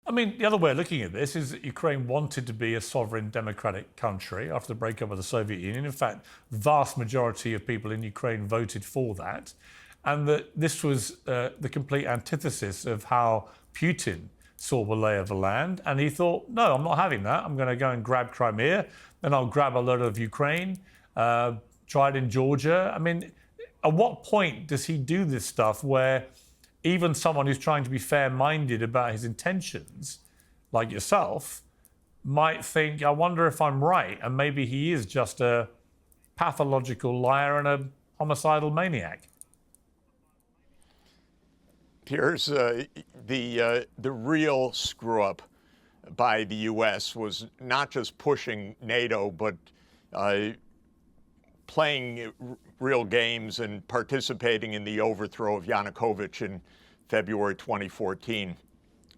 I mean, the other way of looking at this is that Ukraine wanted to be a sovereign democratic country after the breakup of the Soviet Union. In fact, the vast majority of people in Ukraine voted for that. And that this was the complete antithesis of how Putin saw the lay of the land. And he thought, no, I'm not having that. I'm going to go and grab Crimea, then I'll grab a lot of Ukraine, try it in Georgia. I mean, at what point does he do this stuff where even someone who's trying to be fair-minded about his intentions, like yourself, might think, I wonder if I'm right, and maybe he is just a pathological liar and a homicidal maniac? Piers, the real screw-up by the U.S. was not just pushing NATO, but playing real games and participating in the overthrow of Yanukovych in February 2014.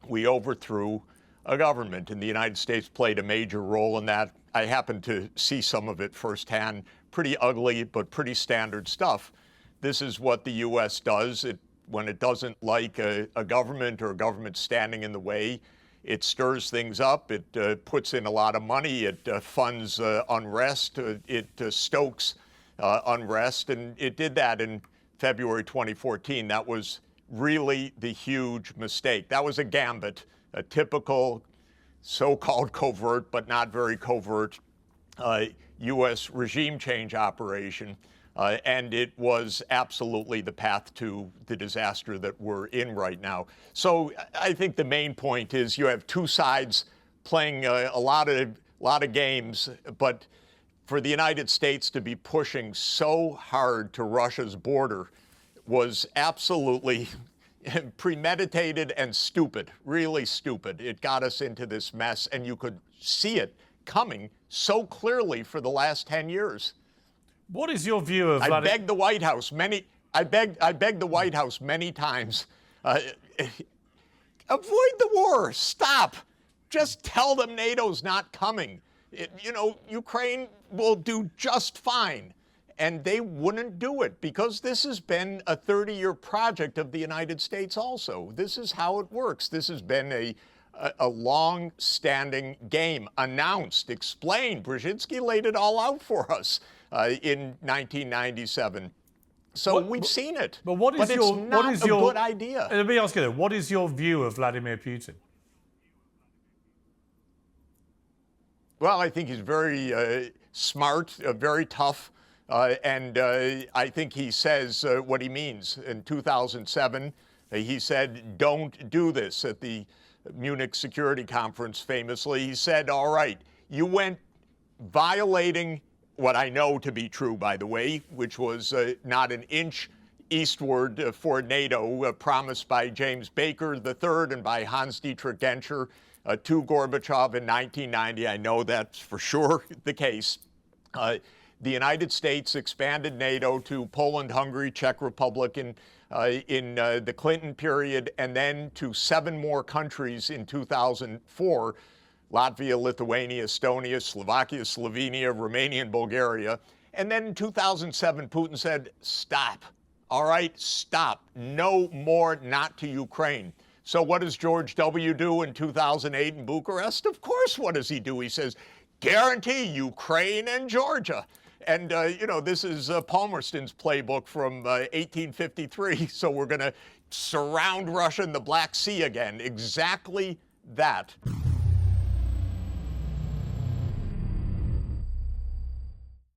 We overthrew a government, and the United States played a major role in that. I happened to see some of it firsthand. Pretty ugly, but pretty standard stuff. This is what the U.S. does. When it doesn't like a government or a government standing in the way, it stirs things up. It puts in a lot of money. It funds unrest. It stokes unrest. And it did that in February 2014. That was really the huge mistake. That was a gambit, a typical so-called covert, but not very covert U.S. regime change operation. And it was absolutely the path to the disaster that we're in right now. So I think the main point is you have two sides playing a lot of games, but for the United States to be pushing so hard to Russia's border was absolutely premeditated and stupid, really stupid. It got us into this mess, and you could see it coming so clearly for the last 10 years. What is your view of? I begged the White House I begged the White House many times. Avoid the war. Stop. Just tell them NATO's not coming. Ukraine will do just fine. And they wouldn't do it because this has been a 30-year project of the United States also. This is how it works. This has been a long-standing game, announced, explained. Brzezinski laid it all out for us in 1997. So we've seen it. But it's not a good idea. Let me ask you, what is your view of Vladimir Putin? Well, I think he's very smart, very tough, and I think he says what he means. In 2007, he said, don't do this at the Munich Security Conference, famously. He said, all right, you went violating what I know to be true, by the way, which was not an inch eastward for NATO, promised by James Baker III and by Hans-Dietrich Genscher to Gorbachev in 1990. I know that's for sure the case. The United States expanded NATO to Poland, Hungary, Czech Republic in the Clinton period, and then to 7 more countries in 2004, Latvia, Lithuania, Estonia, Slovakia, Slovenia, Romania, and Bulgaria. And then in 2007, Putin said, stop. All right, stop. No more, not to Ukraine. So what does George W. do in 2008 in Bucharest? Of course, what does he do? He says, guarantee Ukraine and Georgia. And, this is Palmerston's playbook from 1853. So we're going to surround Russia in the Black Sea again. Exactly that.